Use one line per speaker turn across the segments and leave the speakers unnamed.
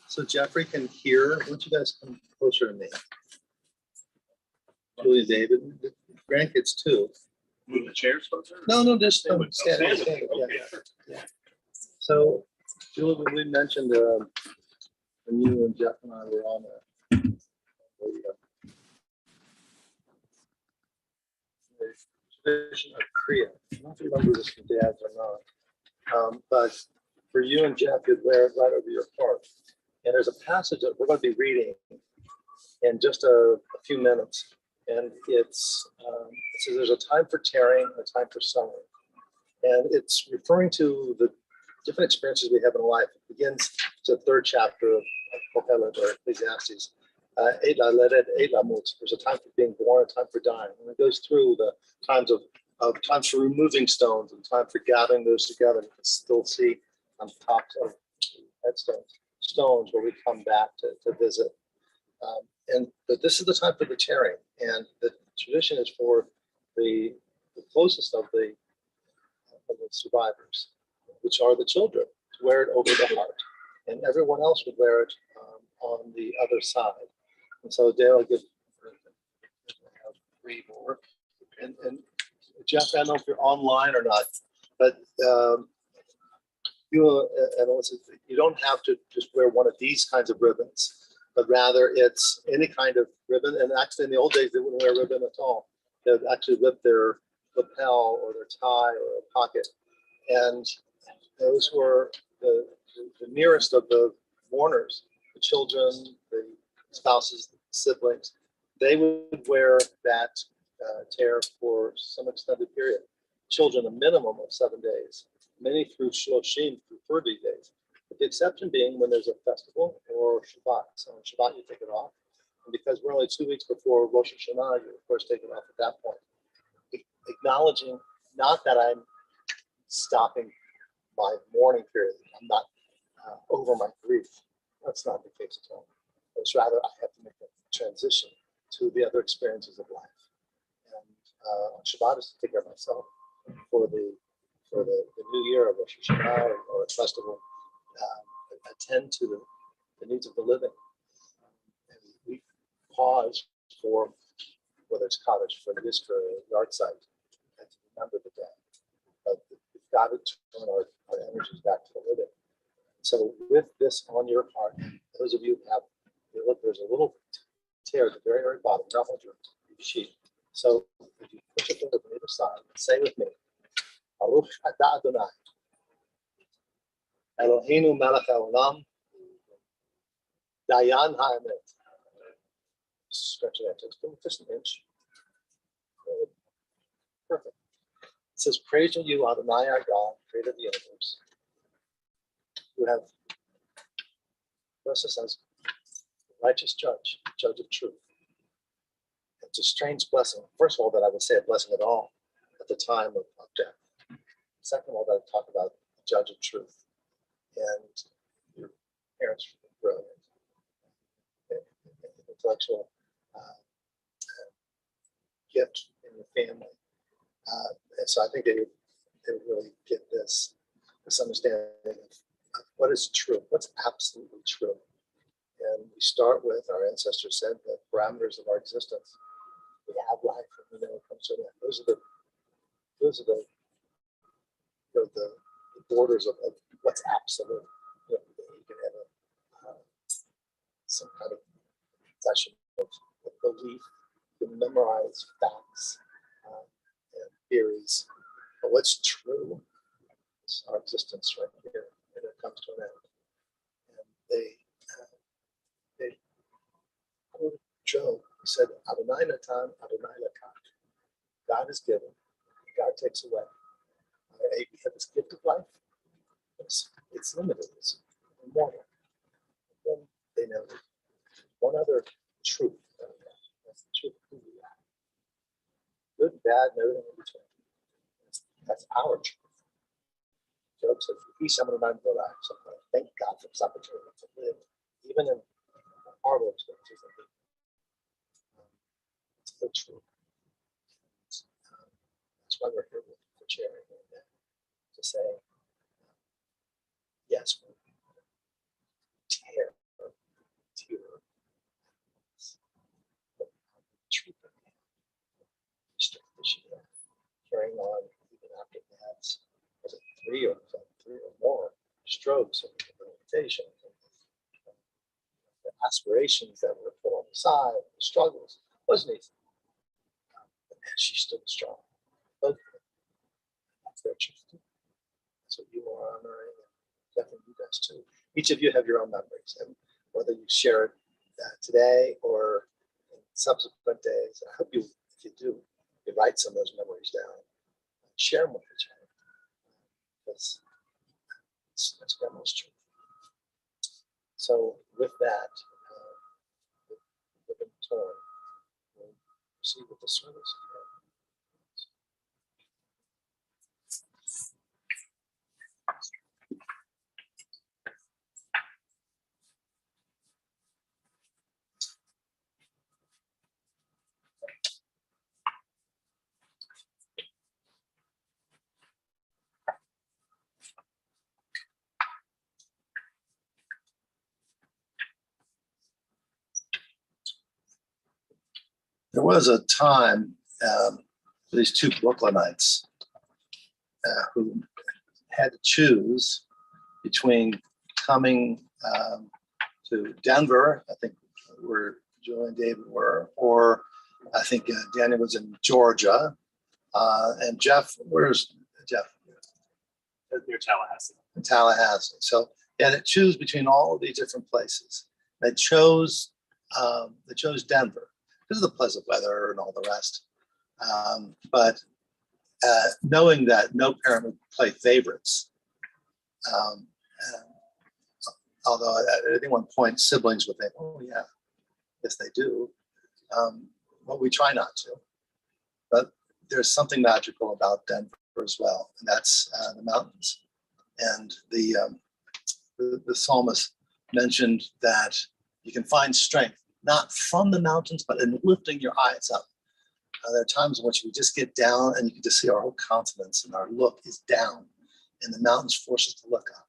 So Jeffrey can hear. Why don't you guys come closer to me? Julie, David, grandkids too.
Move the chairs closer?
No, just
Stand.
stand.
Okay.
Yeah. So, Julie, when we mentioned when you and Jeff and I were on the tradition of Kriya. I don't know if you remember this from Dad's or not, but for you and Jeff, you'd wear it right over your heart. And there's a passage that we're going to be reading in just a few minutes. And it says there's a time for tearing and a time for sowing. And it's referring to the different experiences we have in life. It begins the third chapter of Kohelet or Ecclesiastes. There's a time for being born, a time for dying. And it goes through the times of times for removing stones and time for gathering those together. You can still see on top of headstones, stones where we come back to visit. But this is the time for the tearing, and the tradition is for the closest of the survivors, which are the children, to wear it over the heart, and everyone else would wear it on the other side. And so Dale will give three more. And Jeff, I don't know if you're online or not, but you don't have to just wear one of these kinds of ribbons, but rather it's any kind of ribbon. And actually in the old days, they wouldn't wear a ribbon at all. They'd actually rip their lapel or their tie or a pocket. And those were the nearest of the mourners, the children, the spouses, the siblings. They would wear that tear for some extended period. Children, a minimum of 7 days. Many through Shoshim, through 30 days. But the exception being when there's a festival or Shabbat. So on Shabbat, you take it off. And because we're only 2 weeks before Rosh Hashanah, you of course take it off at that point. Acknowledging not that I'm stopping my mourning period. I'm not over my grief. That's not the case at all. It's rather I have to make a transition to the other experiences of life. And on Shabbat is to take care of myself for the new year of Rosh Hashanah or a festival. Attend to the needs of the living. And we pause for whether it's cottage, for the Yisra, or yard site, and to remember the dead. But we've got to turn our energies back to the living. So with this on your heart, those of you who have, look, there's a little tear at the very, very bottom, not on your sheet. So if you push it over the other side, say with me, Baruch Atah Adonai, Eloheinu melech haolam, Dayan ha'emet. Stretch it out just an inch. Good. Perfect. It says, praise to you, Adonai our God, creator of the universe, who have, Berson says, righteous judge, judge of truth. It's a strange blessing. First of all, that I would say a blessing at all at the time of death. Second of all, that I talk about judge of truth. And your parents were brilliant, intellectual gift in your family. And so I think they would really get this understanding of what is true, what's absolutely true. And we start with, our ancestors said, the parameters of our existence. We have life, and we know it comes to an end. Those are the borders of what's absolute. You can have some kind of possession of belief. You can memorize facts and theories. But what's true is our existence right here, and it comes to an end. And they quoted Job. He said, Adonai natan, Adonai lekach. God is given, God takes away. We have this gift of life. It's limited, it's immortal. Then they know one other truth. That's the truth of who we are. Good, bad, and everything in between. That's our truth. Job says, thank God for this opportunity to live, even in horrible experiences. It's the truth. That's why we're here with the chair to say, yes, tear she carrying on even after Dad's, was it three or more strokes and rehabilitation, and the aspirations that were put on the side, the struggles, wasn't easy. But man, she stood strong. But that's their truth too. That's what you are honoring, and definitely you guys too. Each of you have your own memories, and whether you share it today or in subsequent days, I hope you, if you do, you write some of those memories down and share them with each other. That's grandma's truth. So with that, with the torn, we'll proceed with the service. There was a time for these two Brooklynites who had to choose between coming to Denver, I think where Joe and David were, or I think Daniel was in Georgia, and Jeff, where's Jeff?
Near Tallahassee.
In Tallahassee. So they had to choose between all of these different places. They chose Denver because of the pleasant weather and all the rest. But knowing that no parent would play favorites, although at any one point siblings would think, oh yeah, yes they do. But we try not to. But there's something magical about Denver as well, and that's the mountains. And the psalmist mentioned that you can find strength not from the mountains, but in lifting your eyes up. There are times in which we just get down and you can just see our whole countenance and our look is down, and the mountains force us to look up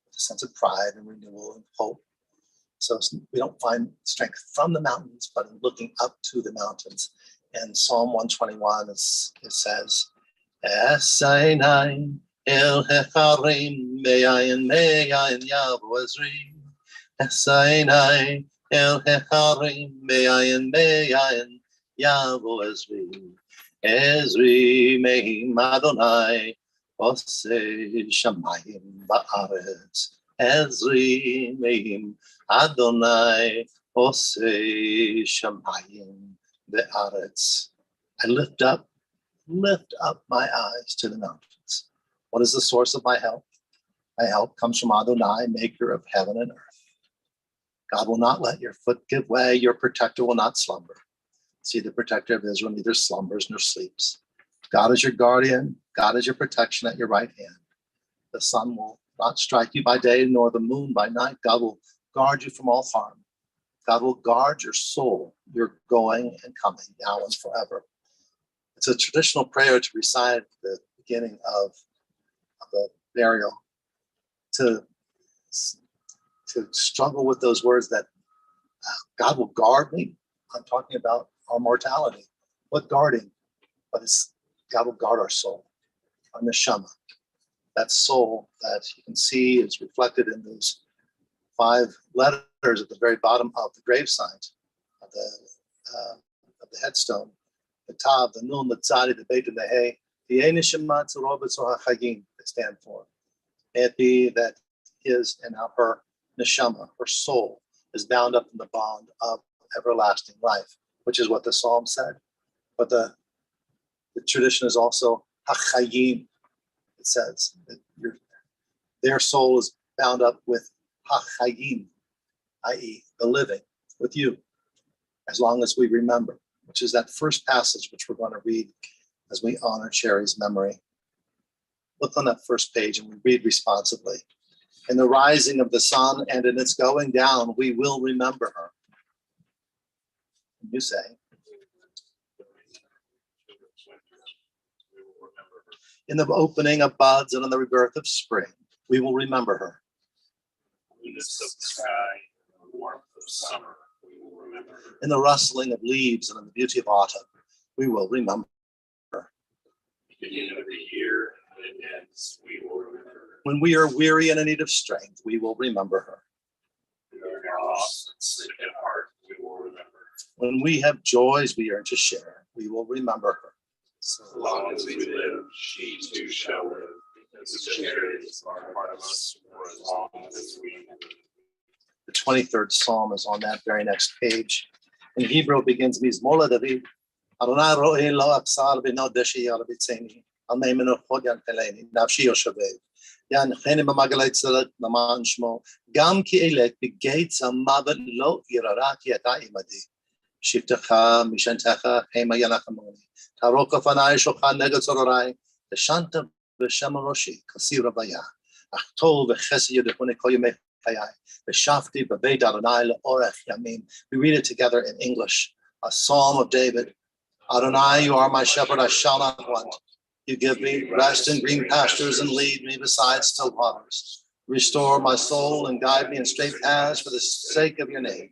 with a sense of pride and renewal and hope. So we don't find strength from the mountains, but in looking up to the mountains. And Psalm 121, it says, Esainai el hecharim me'ayin yavo ezri. Esainai el hecharim me'ayin yavo ezri. Ezri me'im Adonai oseh shamayim ba'aretz. Ezri me'im Adonai oseh shamayim ba'aretz. I lift up my eyes to the mountains. What is the source of my help? My help comes from Adonai, maker of heaven and earth. God will not let your foot give way. Your protector will not slumber. See, the protector of Israel neither slumbers nor sleeps. God is your guardian. God is your protection at your right hand. The sun will not strike you by day, nor the moon by night. God will guard you from all harm. God will guard your soul, your going and coming, now and forever. It's a traditional prayer to recite at the beginning of the burial, to struggle with those words that God will guard me. I'm talking about our mortality. What guarding? But it's God will guard our soul, our neshama. That soul that you can see is reflected in those 5 letters at the very bottom of the gravesite of the headstone. The Tav, the Nun, the Tzadi, the Beit, and the Hey, the Neshama Tzorobetz HaChagim, they stand for. May it be that his and her neshama, her soul, is bound up in the bond of everlasting life, which is what the psalm said. But the tradition is also HaChayim. It says that their soul is bound up with HaChayim, i.e. the living, with you, as long as we remember, which is that first passage which we're going to read as we honor Sherry's memory. Look on that first page and we read responsively. In the rising of the sun and in its going down, we will remember her. You say. In the opening of buds and in the rebirth of spring, we will remember her.
In the mist of the sky, in the warmth of summer, we will remember her.
In the rustling of leaves and in the beauty of autumn, we will remember her.
beginning of the year, and it ends, we will remember.
When we are weary and in need of strength, we will remember her.
We are lost and sick at heart, we will remember.
When we have joys we yearn to share, we will remember her.
So long as we live, she too shall live, because charities are part of us for as long as we live.
The 23rd Psalm is on that very next page. In Hebrew, it begins, Mizmola David, Adonai ro'eh lo aksar b'no deshi yar b'tzeni, amei meno chod yan teleni, nafshi yoshavev, yan cheni b'magalei tzedek naman shmo, gam ki elek b'geitz ha'mavet lo yirara ki ata imadi, shivtecha mishantecha hema yanachamoni, taroka fanai shochan neged zororai, v'shanta v'shem roshi, kasira v'yah, achtol v'chesed yedechune kol yemei chayai, v'shafti b'beit Adonai le'orech yamim. We read it together in English, a Psalm of David. Adonai, you are my shepherd, I shall not want. You give me rest in green pastures and lead me beside still waters. Restore my soul and guide me in straight paths for the sake of your name.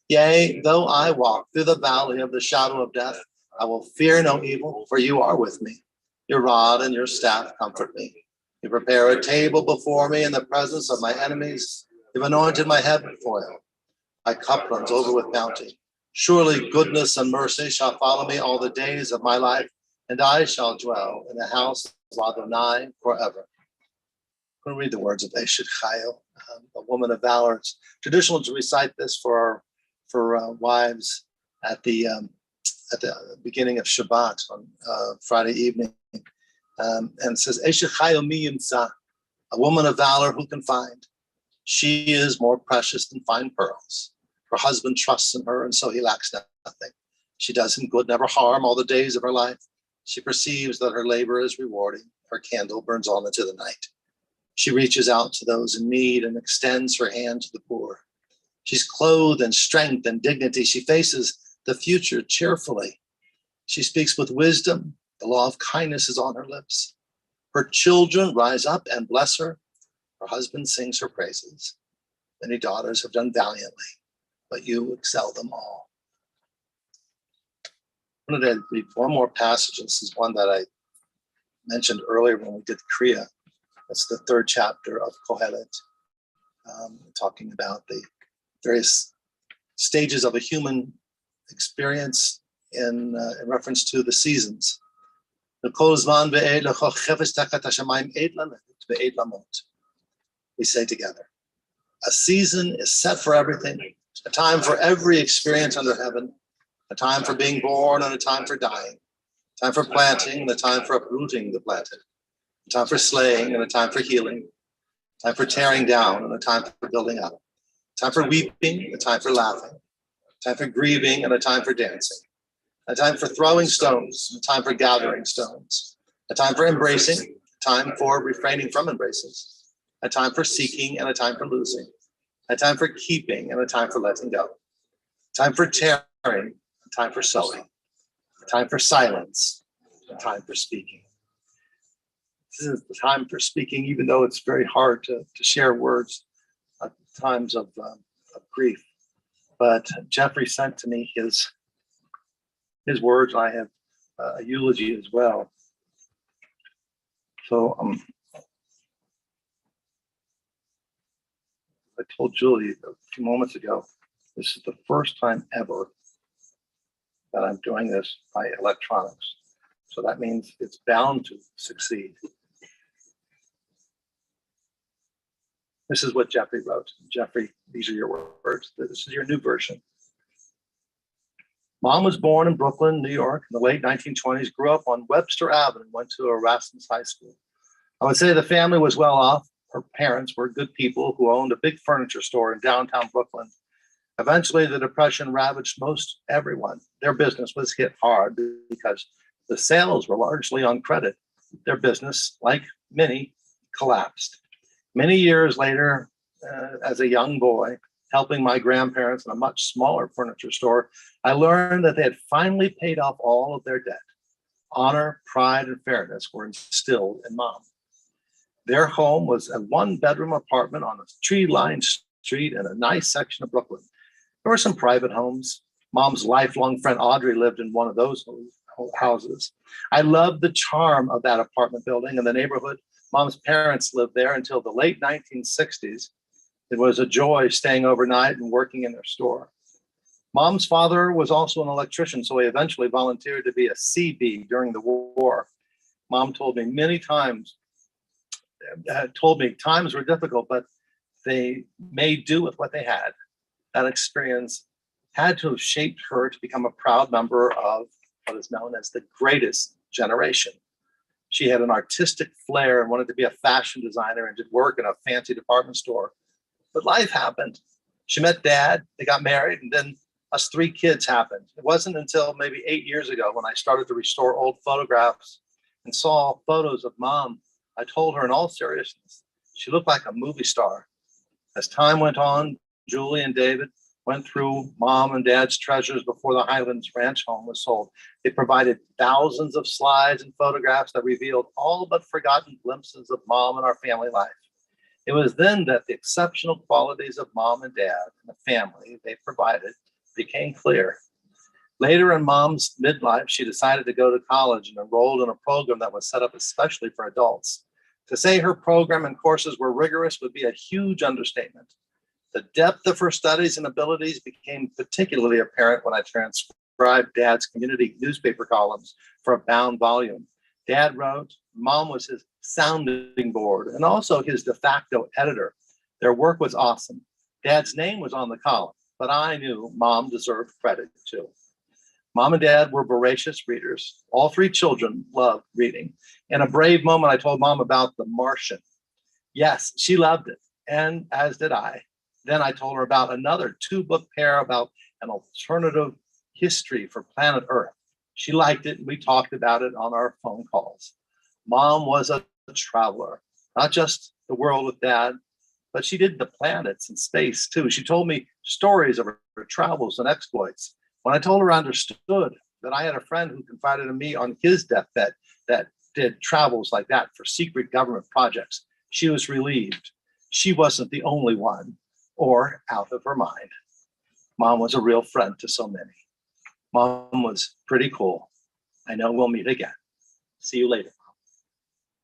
Yea, though I walk through the valley of the shadow of death, I will fear no evil, for you are with me. Your rod and your staff comfort me. You prepare a table before me in the presence of my enemies. You've anointed my head with oil. My cup runs over with bounty. Surely goodness and mercy shall follow me all the days of my life, and I shall dwell in the house of Adonai forever. I'm going to read the words of Eshet Chayil, a woman of valor. It's traditional to recite this for wives at the beginning of Shabbat on Friday evening, and it says, Eshet Chayil mi yimtza, a woman of valor who can find. She is more precious than fine pearls. Her husband trusts in her, and so he lacks nothing. She does him good, never harm, all the days of her life. She perceives that her labor is rewarding. Her candle burns on into the night. She reaches out to those in need and extends her hand to the poor. She's clothed in strength and dignity. She faces the future cheerfully. She speaks with wisdom. The law of kindness is on her lips. Her children rise up and bless her. Her husband sings her praises. Many daughters have done valiantly, but you excel them all. I wanted to read one more passage. This is one that I mentioned earlier when we did Kriya. That's the 3rd chapter of Kohelet, talking about the various stages of a human experience in reference to the seasons. We say together, a season is set for everything, a time for every experience under heaven, a time for being born and a time for dying, a time for planting and a time for uprooting the planted, a time for slaying and a time for healing, a time for tearing down and a time for building up, a time for weeping, a time for laughing, a time for grieving and a time for dancing, a time for throwing stones, a time for gathering stones, a time for embracing, a time for refraining from embraces, a time for seeking and a time for losing, a time for keeping and a time for letting go, a time for tearing, a time for sowing, a time for silence, a time for speaking. This is the time for speaking, even though it's very hard to share words at times of grief. But Jeffrey sent to me his words. I have a eulogy as well. So I told Julie a few moments ago, this is the first time ever that I'm doing this by electronics. So that means it's bound to succeed. This is what Jeffrey wrote. Jeffrey, these are your words. This is your new version. Mom was born in Brooklyn, New York in the late 1920s, grew up on Webster Avenue, went to Erasmus High School. I would say the family was well off. Her parents were good people who owned a big furniture store in downtown Brooklyn. Eventually, the Depression ravaged most everyone. Their business was hit hard because the sales were largely on credit. Their business, like many, collapsed. Many years later, as a young boy, helping my grandparents in a much smaller furniture store, I learned that they had finally paid off all of their debt. Honor, pride, and fairness were instilled in Mom. Their home was a 1-bedroom apartment on a tree-lined street in a nice section of Brooklyn. There were some private homes. Mom's lifelong friend Audrey lived in one of those houses. I loved the charm of that apartment building and the neighborhood. Mom's parents lived there until the late 1960s. It was a joy staying overnight and working in their store. Mom's father was also an electrician, so he eventually volunteered to be a CB during the war. Mom told me many times, times were difficult, but they made do with what they had. That experience had to have shaped her to become a proud member of what is known as the greatest generation. She had an artistic flair and wanted to be a fashion designer and did work in a fancy department store. But life happened. She met Dad, they got married, and then us three kids happened. It wasn't until maybe 8 years ago when I started to restore old photographs and saw photos of Mom. I told her in all seriousness, she looked like a movie star. As time went on, Julie and David went through Mom and Dad's treasures before the Highlands Ranch home was sold. They provided thousands of slides and photographs that revealed all but forgotten glimpses of Mom and our family life. It was then that the exceptional qualities of Mom and Dad and the family they provided became clear. Later in Mom's midlife, she decided to go to college and enrolled in a program that was set up especially for adults. To say her program and courses were rigorous would be a huge understatement. The depth of her studies and abilities became particularly apparent when I transcribed Dad's community newspaper columns for a bound volume. Dad wrote, Mom was his sounding board and also his de facto editor. Their work was awesome. Dad's name was on the column, but I knew Mom deserved credit too. Mom and Dad were voracious readers. All three children loved reading. In a brave moment, I told Mom about The Martian. Yes, she loved it, and as did I. Then I told her about another 2-book pair about an alternative history for planet Earth. She liked it, and we talked about it on our phone calls. Mom was a traveler, not just the world with Dad, but she did the planets and space too. She told me stories of her travels and exploits. When I told her I understood that I had a friend who confided in me on his deathbed that did travels like that for secret government projects, she was relieved. She wasn't the only one or out of her mind. Mom was a real friend to so many. Mom was pretty cool. I know we'll meet again. See you later, Mom.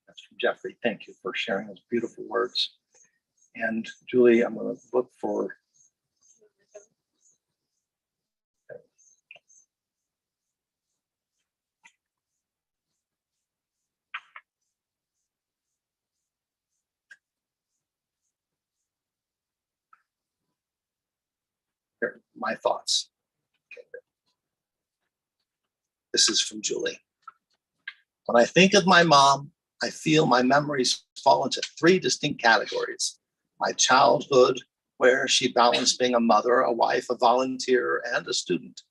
That's from Jeffrey. Thank you for sharing those beautiful words. And Julie, I'm going to look for. Here, my thoughts. Okay. This is from Julie. When I think of my mom, I feel my memories fall into 3 distinct categories. My childhood, where she balanced being a mother, a wife, a volunteer, and a student.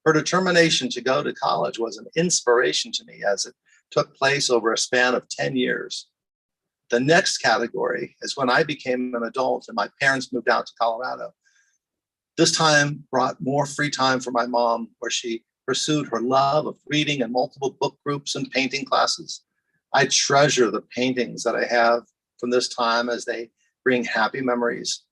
Her determination to go to college was an inspiration to me as it took place over a span of 10 years. The next category is when I became an adult and my parents moved out to Colorado. This time brought more free time for my mom, where she pursued her love of reading and multiple book groups and painting classes. I treasure the paintings that I have from this time as they bring happy memories.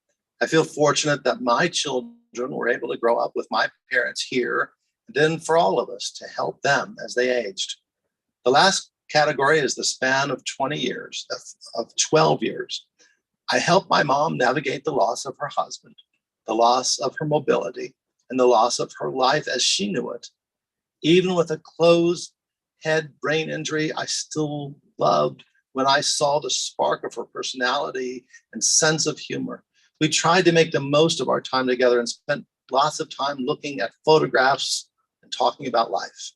I feel fortunate that my children were able to grow up with my parents here, and then for all of us to help them as they aged. The last category is the span of 20 years, of 12 years. I helped my mom navigate the loss of her husband, the loss of her mobility, and the loss of her life as she knew it. Even with a closed head brain injury, I still loved when I saw the spark of her personality and sense of humor. We tried to make the most of our time together and spent lots of time looking at photographs and talking about life.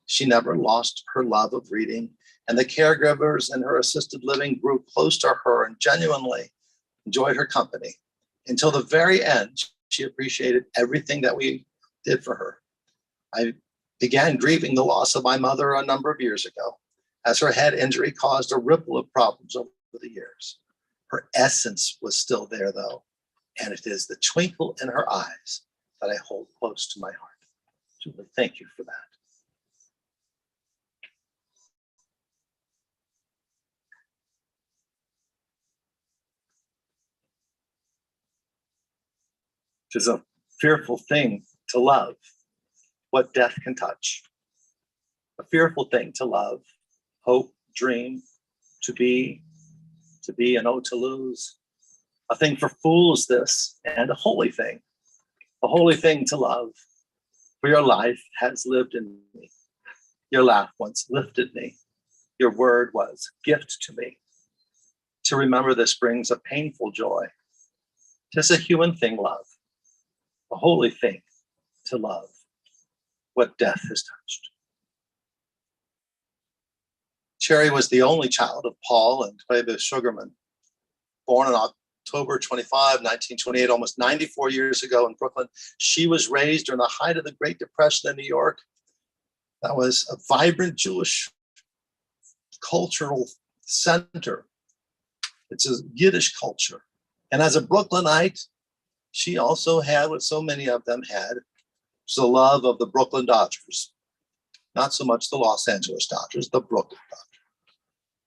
She never lost her love of reading, and the caregivers in her assisted living grew close to her and genuinely enjoyed her company. Until the very end, she appreciated everything that we did for her. I began grieving the loss of my mother a number of years ago, as her head injury caused a ripple of problems over the years. Her essence was still there, though, and it is the twinkle in her eyes that I hold close to my heart. Julie, thank you for that. It is a fearful thing to love what death can touch.
A fearful thing to love, hope, dream, to be, and oh, to lose. A thing for fools this, and a holy thing to love. For your life has lived in me. Your laugh once lifted me. Your word was gift to me. To remember this brings a painful joy. 'Tis a human thing, love, a holy thing to love, what death has touched. Cherry was the only child of Paul and Phoebe Sugarman, born on October 25, 1928, almost 94 years ago in Brooklyn. She was raised during the height of the Great Depression in New York. That was a vibrant Jewish cultural center. It's a Yiddish culture. And as a Brooklynite, she also had what so many of them had, was the love of the Brooklyn Dodgers. Not so much the Los Angeles Dodgers, the Brooklyn Dodgers.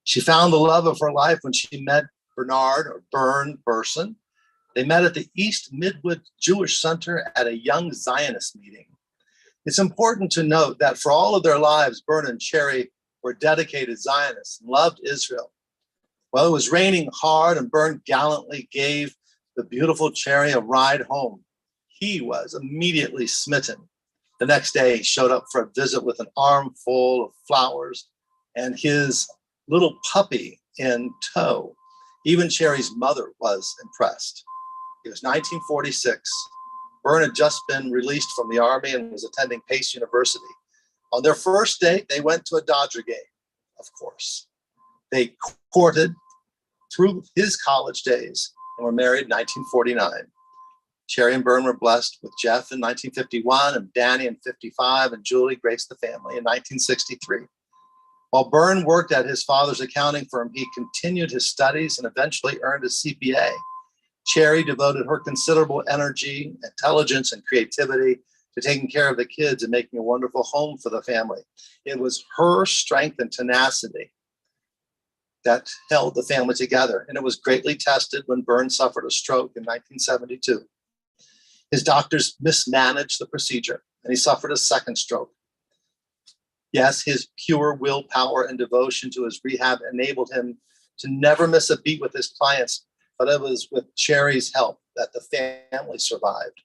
She found the love of her life when she met Bernard or Bern Berson. They met at the East Midwood Jewish Center at a Young Zionist meeting. It's important to note that for all of their lives, Bern and Cherry were dedicated Zionists and loved Israel. Well, it was raining hard, and Bern gallantly gave the beautiful Cherry a ride home. He was immediately smitten. The next day, he showed up for a visit with an armful of flowers and his little puppy in tow. Even Cherry's mother was impressed. It was 1946. Bern had just been released from the Army and was attending Pace University. On their first date, they went to a Dodger game, of course. They courted through his college days and were married in 1949. Cherry and Bern were blessed with Jeff in 1951 and Danny in 55, and Julie graced the family in 1963. While Bern worked at his father's accounting firm, he continued his studies and eventually earned his CPA. Cherry devoted her considerable energy, intelligence, and creativity to taking care of the kids and making a wonderful home for the family. It was her strength and tenacity that held the family together, and it was greatly tested when Bern suffered a stroke in 1972. His doctors mismanaged the procedure, and he suffered a second stroke. Yes, his pure willpower and devotion to his rehab enabled him to never miss a beat with his clients, but it was with Cherry's help that the family survived.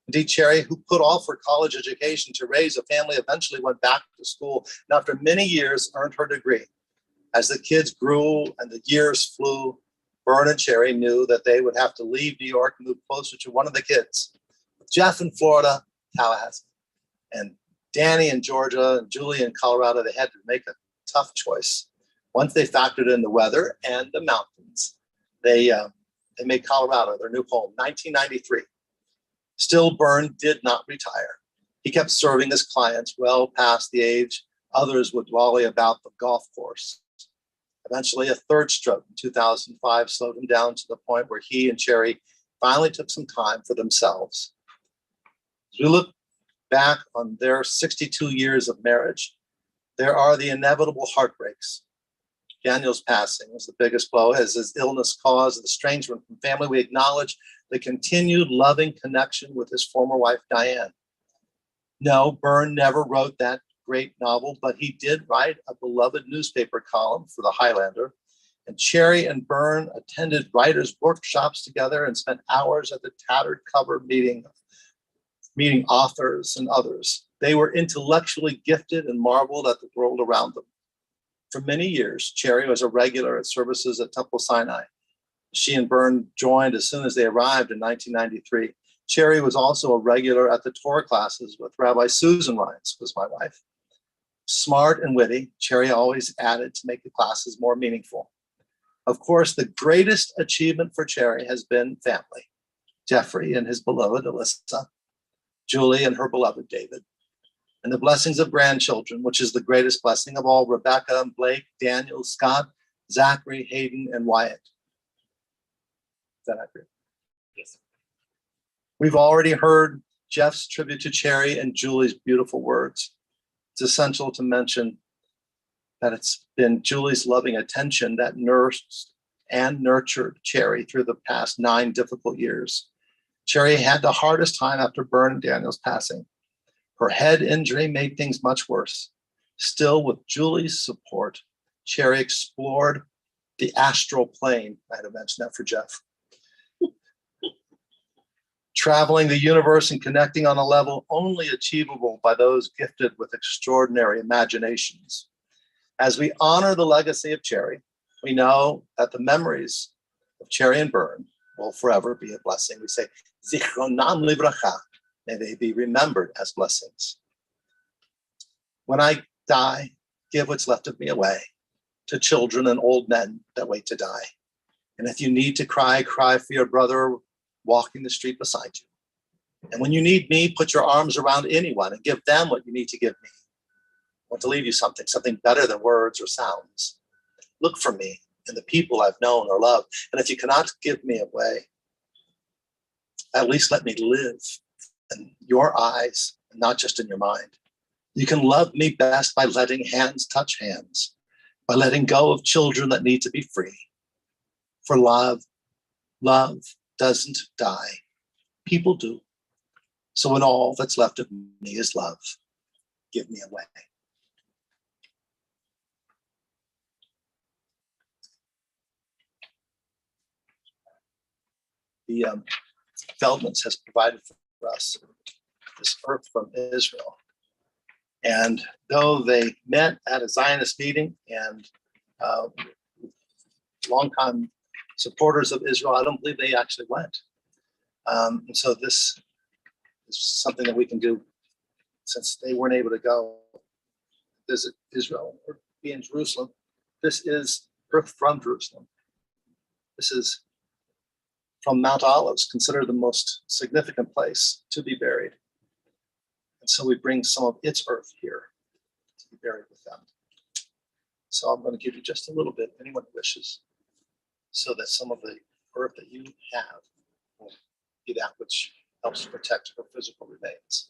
Indeed, Cherry, who put off her college education to raise a family, eventually went back to school, and after many years earned her degree. As the kids grew and the years flew, Bern and Cherry knew that they would have to leave New York and move closer to one of the kids. Jeff in Florida, Tallahassee, and Danny in Georgia, and Julie in Colorado, they had to make a tough choice. Once they factored in the weather and the mountains, they made Colorado their new home, 1993. Still, Bern did not retire. He kept serving his clients well past the age others would volley about the golf course. Eventually, a third stroke in 2005 slowed him down to the point where he and Cherry finally took some time for themselves. As we look back on their 62 years of marriage, there are the inevitable heartbreaks. Daniel's passing was the biggest blow, as his illness caused estrangement from family. We acknowledge the continued loving connection with his former wife, Diane. No, Bern never wrote that great novel, but he did write a beloved newspaper column for the Highlander. And Cherry and Bern attended writers' workshops together and spent hours at the tattered cover meeting authors and others. They were intellectually gifted and marveled at the world around them. For many years, Cherry was a regular at services at Temple Sinai. She and Bern joined as soon as they arrived in 1993. Cherry was also a regular at the Torah classes with Rabbi Susan Rines, who was my wife. Smart and witty, Cherry always added to make the classes more meaningful. Of course, the greatest achievement for Cherry has been family. Jeffrey and his beloved Alyssa, Julie and her beloved David, and the blessings of grandchildren, which is the greatest blessing of all, Rebecca and Blake, Daniel, Scott, Zachary, Hayden, and Wyatt. Is that accurate?
Yes.
We've already heard Jeff's tribute to Cherry and Julie's beautiful words. It's essential to mention that it's been Julie's loving attention that nursed and nurtured Cherry through the past 9 difficult years. Cherry had the hardest time after Bern and Daniel's passing. Her head injury made things much worse. Still, with Julie's support, Cherry explored the astral plane. I had to mention that for Jeff. Traveling the universe and connecting on a level only achievable by those gifted with extraordinary imaginations. As we honor the legacy of Cherry, we know that the memories of Cherry and Byrne will forever be a blessing. We say, Zichronam livracha, may they be remembered as blessings. When I die, give what's left of me away to children and old men that wait to die. And if you need to cry, cry for your brother walking the street beside you. And when you need me, put your arms around anyone and give them what you need to give me. I want to leave you something better than words or sounds. Look for me in the people I've known or loved. And if you cannot give me away, at least let me live in your eyes and not just in your mind. You can love me best by letting hands touch hands, by letting go of children that need to be free. For love doesn't die. People do. So when all that's left of me is love, give me away. The Feldmans has provided for us this earth from Israel. And though they met at a Zionist meeting and longtime supporters of Israel, I don't believe they actually went. And so this is something that we can do since they weren't able to go visit Israel or be in Jerusalem. This is earth from Jerusalem. This is from Mount Olives, considered the most significant place to be buried. And so we bring some of its earth here to be buried with them. So I'm going to give you just a little bit, anyone who wishes, so that some of the earth that you have will be that which helps protect her physical remains.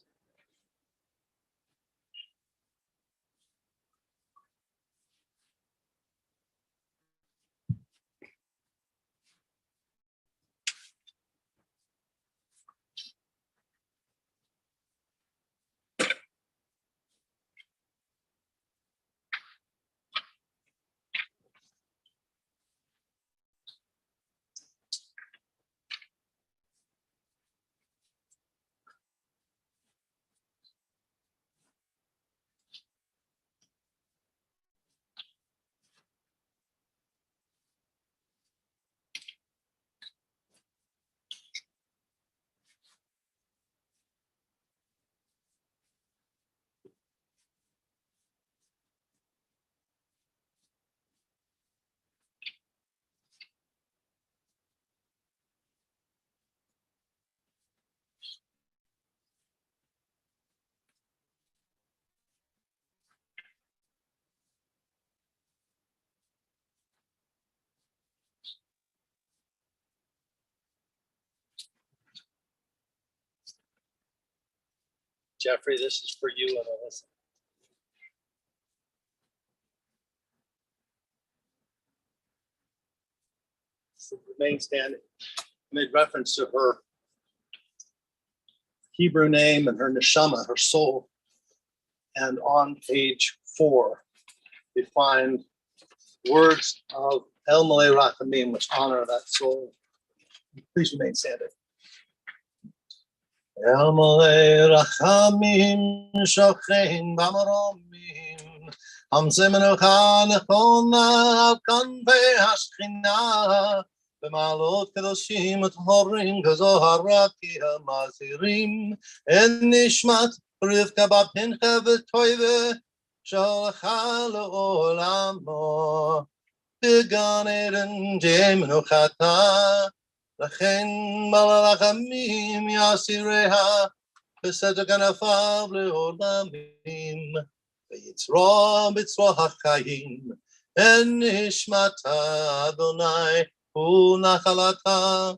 Jeffrey, this is for you and Alyssa. So remain standing. I made reference to her Hebrew name and her neshama, her soul. And on page 4, we find words of El Malay Rachamim, which honor that soul. Please remain standing. El Malay Rachamim Shochein Bamaromim Hamze Menucha Nechona Al Kanvei HaShechina B'malot Kedoshim T'horim K'zohar Raki HaMazirim En Nishmat Rivka Bat Pincha V'toive Sholcha L'olamo B'gan Eden Menuchata לכן מלאכמים יסיריה בסדר כנפיו לעולמים ויצרו בצרו החיים אין נשמתה אדוני הוא נחלתה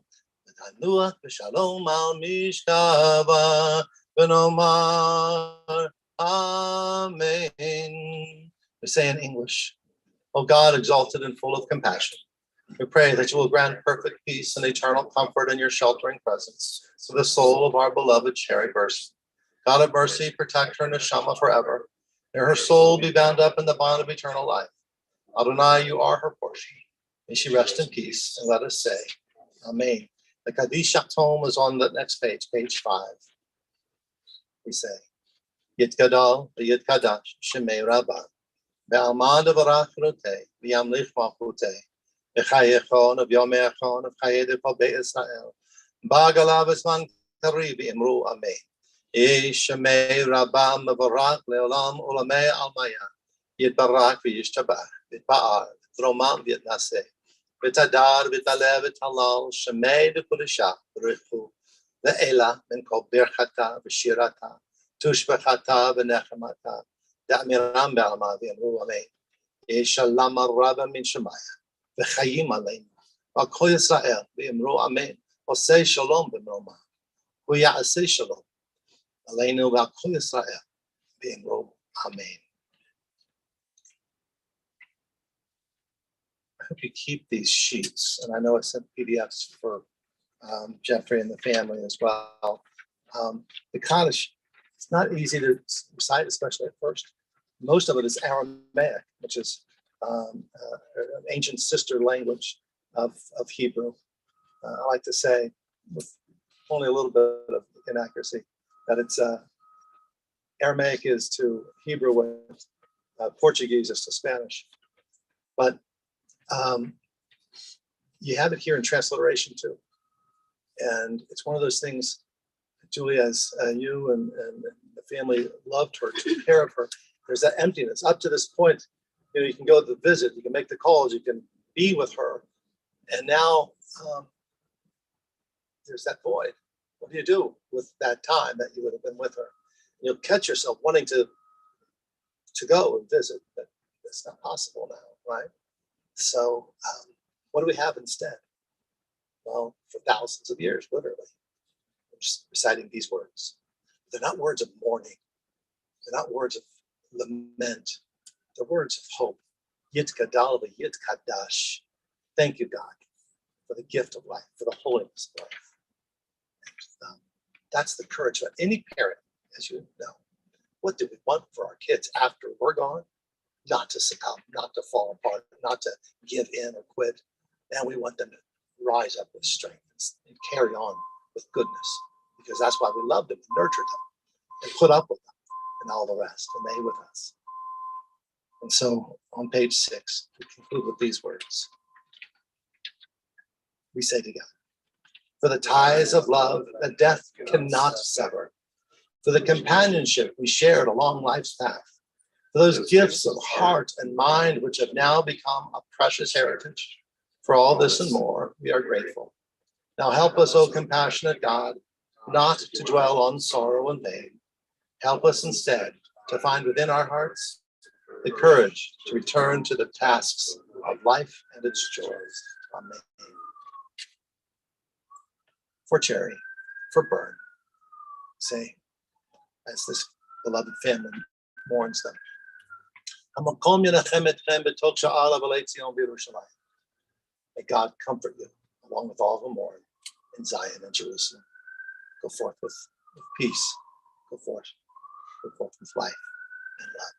ותנוח בשלום על משכבה ונאמר Amen. We say in English, O God, exalted and full of compassion, we pray that you will grant perfect peace and eternal comfort in your sheltering presence to the soul of our beloved Sherry Berson. God of mercy, protect her neshama forever, May her soul be bound up in the bond of eternal life. Adonai, you are her portion. May she rest in peace, and let us say, Amen. The Kaddish Tome is on the next page, page 5. We say, Yitgadal, Yitkadash, Shemei Rabbah, Be'almad Avarach Rote, V'yamlich Malchute, V'chayechon, V'yomechon, V'chayedekol Be'Israel, Ba'agalav Esman Kari, V'imru Amen. Shemei Rabbah Mevarach Leolam Olamei Almaya, Yitbarak V'yishtabach, V'yitba'ar, V'romam V'yitnaseh, V'tadar V'talev V'talal, Shemei D'Kodeshah, V'richu, Le'ela Min Kol Birchata V'shirata, Tushbechata V'nechemata, Da'miram Be'alma V'yamru Amen. Shalom Rabba Min Shemaya, V'chayim Aleinu, V'kol Yisrael V'yamru Amen. Osei Shalom B'mroma, V'ya'asei Shalom Aleinu V'kol Yisrael V'yamru Amen. I hope you keep these sheets, and I know I sent PDFs for Jeffrey and the family as well. The Kaddish, it's not easy to recite, especially at first. Most of it is Aramaic, which is an ancient sister language of Hebrew. I like to say, with only a little bit of inaccuracy, that it's Aramaic is to Hebrew what Portuguese is to Spanish. But you have it here in transliteration too. And it's one of those things, Julie, as you and the family loved her, took care of her. There's that emptiness. Up to this point, you can go to the visit, you can make the calls, you can be with her. And now there's that void. What do you do with that time that you would have been with her? You'll catch yourself wanting to go and visit, but it's not possible now, right? So what do we have instead? Well, for thousands of years, literally, I'm just reciting these words. They're not words of mourning. They're not words of lament. They're words of hope. Yit gadal v'yit kadash. Thank you, God, for the gift of life, for the holiness of life. And, that's the courage of any parent, as you know. What do we want for our kids after we're gone? Not to succumb, not to fall apart, not to give in or quit. And we want them to rise up with strength and carry on with goodness, because that's why we love them and nurture them and put up with them and all the rest, and they with us. And so on page 6, we conclude with these words. We say together, for the ties of love that death cannot sever, for the companionship we shared along life's path, for those gifts of heart and mind which have now become a precious heritage. For all this and more, we are grateful. Now help us, O compassionate God, not to dwell on sorrow and pain. Help us instead to find within our hearts the courage to return to the tasks of life and its joys. Amen. For Cherry, for Bern, say, as this beloved family mourns them. May God comfort you along with all who mourn in Zion and Jerusalem. Go forth with peace. Go forth with life and love.